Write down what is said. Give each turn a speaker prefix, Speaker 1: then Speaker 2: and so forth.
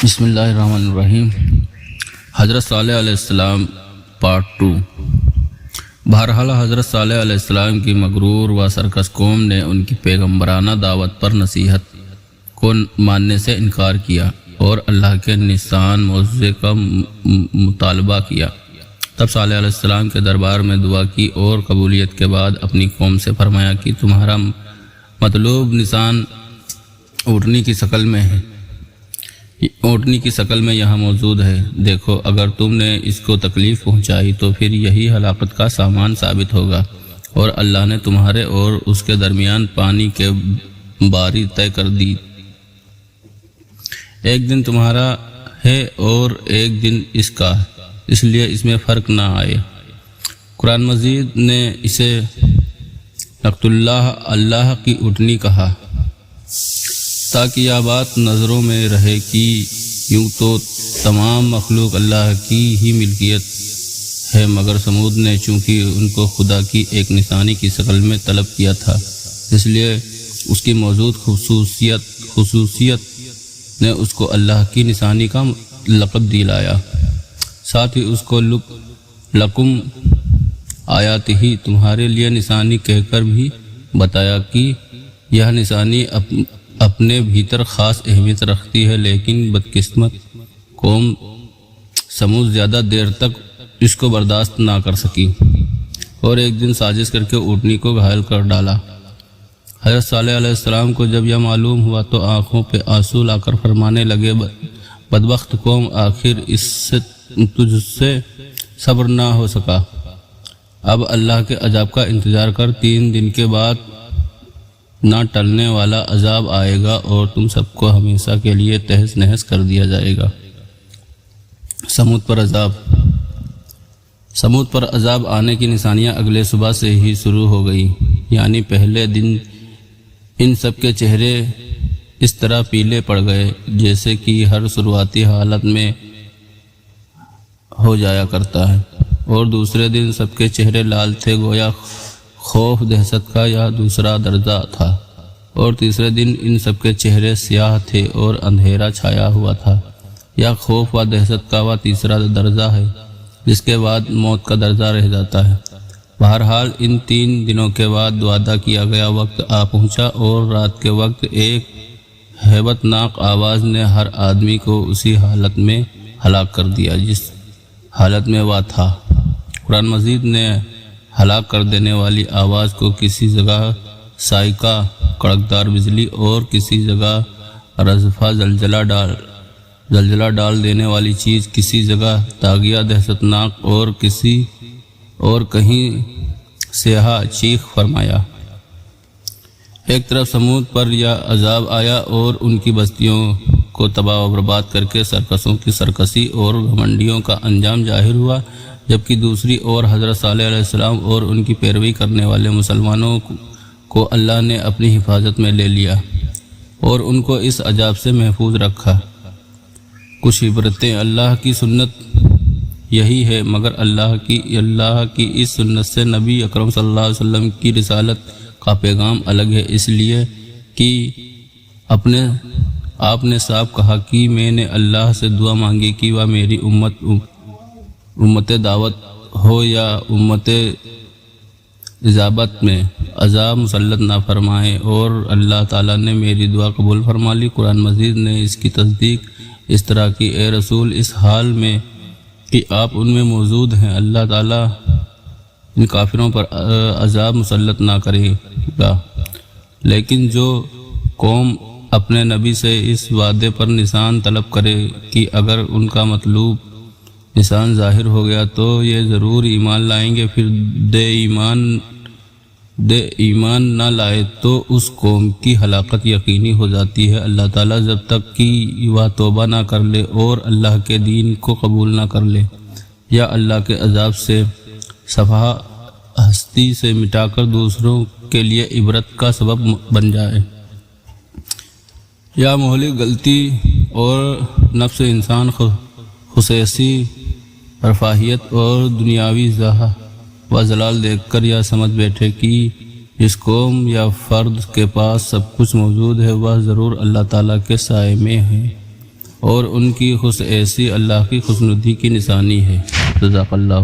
Speaker 1: بسم اللہ الرحمن الرحیم۔ حضرت صالح علیہ السلام پارٹ 2۔ بہرحال حضرت صالح علیہ السلام کی مغرور و سرکش قوم نے ان کی پیغمبرانہ دعوت پر نصیحت کو ماننے سے انکار کیا اور اللہ کے نشان معجزے کا مطالبہ کیا۔ تب صالح علیہ السلام کے دربار میں دعا کی اور قبولیت کے بعد اپنی قوم سے فرمایا کہ تمہارا مطلوب نشان اونٹنی کی شکل میں ہے، اونٹنی کی شکل میں یہاں موجود ہے۔ دیکھو، اگر تم نے اس کو تکلیف پہنچائی تو پھر یہی ہلاکت کا سامان ثابت ہوگا، اور اللہ نے تمہارے اور اس کے درمیان پانی کے باری طے کر دی۔ ایک دن تمہارا ہے اور ایک دن اس کا، اس لیے اس میں فرق نہ آئے۔ قرآن مجید نے اسے نقت اللہ کی اونٹنی کہا تاکہ یہ بات نظروں میں رہے کہ یوں تو تمام مخلوق اللہ کی ہی ملکیت ہے، مگر سمود نے چونکہ ان کو خدا کی ایک نشانی کی شکل میں طلب کیا تھا، اس لیے اس کی موجود خصوصیت نے اس کو اللہ کی نشانی کا لقب دلایا، ساتھ ہی اس کو لکم آیات ہی تمہارے لیے نشانی کہہ کر بھی بتایا کہ یہ نشانی اپنے بھیتر خاص اہمیت رکھتی ہے، لیکن بدقسمت قوم سمود زیادہ دیر تک اس کو برداشت نہ کر سکی اور ایک دن سازش کر کے اونٹنی کو گھائل کر ڈالا۔ حضرت صالح علیہ السلام کو جب یہ معلوم ہوا تو آنکھوں پہ آنسو لا کر فرمانے لگے، بدبخت قوم، آخر اس سے تجھ سے صبر نہ ہو سکا، اب اللہ کے عذاب کا انتظار کر، 3 دن کے بعد نہ ٹلنے والا عذاب آئے گا اور تم سب کو ہمیشہ کے لیے تہس نہس کر دیا جائے گا۔ سمود پر عذاب آنے کی نشانیاں اگلے صبح سے ہی شروع ہو گئی، یعنی پہلے دن ان سب کے چہرے اس طرح پیلے پڑ گئے جیسے کہ ہر شروعاتی حالت میں ہو جایا کرتا ہے، اور دوسرے دن سب کے چہرے لال تھے گویا خوف دہشت کا یا دوسرا درجہ تھا، اور تیسرے دن ان سب کے چہرے سیاہ تھے اور اندھیرا چھایا ہوا تھا، یا خوف و دہشت کا وہ تیسرا درجہ ہے جس کے بعد موت کا درجہ رہ جاتا ہے۔ بہرحال ان 3 دنوں کے بعد وعدہ کیا گیا وقت آ پہنچا، اور رات کے وقت ایک ہیبت ناک آواز نے ہر آدمی کو اسی حالت میں ہلاک کر دیا جس حالت میں وہ تھا۔ قرآن مجید نے ہلاک کر دینے والی آواز کو کسی جگہ صاعقہ کڑکدار بجلی اور کسی جگہ رجفہ زلزلہ ڈال دینے والی چیز، کسی جگہ طاغیہ دہشت ناک اور کہیں سیاہ چیخ فرمایا۔ ایک طرف سمود پر یہ عذاب آیا اور ان کی بستیوں کو تباہ و برباد کر کے سرکشوں کی سرکشی اور گھمنڈیوں کا انجام ظاہر ہوا، جبکہ دوسری اور حضرت صالح علیہ السلام اور ان کی پیروی کرنے والے مسلمانوں کو اللہ نے اپنی حفاظت میں لے لیا اور ان کو اس عذاب سے محفوظ رکھا۔ کچھ عبرتیں، اللہ کی سنت یہی ہے، مگر اللہ کی اس سنت سے نبی اکرم صلی اللہ علیہ وسلم کی رسالت کا پیغام الگ ہے، اس لیے کہ آپ نے صاف کہا کہ میں نے اللہ سے دعا مانگی کہ وہ میری امت دعوت ہو یا امت اجابت میں عذاب مسلط نہ فرمائے، اور اللہ تعالیٰ نے میری دعا قبول فرما لی۔ قرآن مجید نے اس کی تصدیق اس طرح کی، اے رسول، اس حال میں کہ آپ ان میں موجود ہیں، اللہ تعالیٰ ان کافروں پر عذاب مسلط نہ کرے گا، لیکن جو قوم اپنے نبی سے اس وعدے پر نشان طلب کرے کہ اگر ان کا مطلوب نشان ظاہر ہو گیا تو یہ ضرور ایمان لائیں گے، پھر ایمان نہ لائے تو اس قوم کی ہلاکت یقینی ہو جاتی ہے۔ اللہ تعالیٰ جب تک کہ وہ توبہ نہ کر لے اور اللہ کے دین کو قبول نہ کر لے یا اللہ کے عذاب سے صفحہ ہستی سے مٹا کر دوسروں کے لیے عبرت کا سبب بن جائے، یا مہلک غلطی اور نفس انسان خصوصی رفاہیت اور دنیاوی زہا و زلال دیکھ کر یہ سمجھ بیٹھے کہ جس قوم یا فرد کے پاس سب کچھ موجود ہے وہ ضرور اللہ تعالیٰ کے سائے میں ہے اور ان کی خوش ایسی اللہ کی خوشنودی کی نشانی ہے۔ جزاک اللہ۔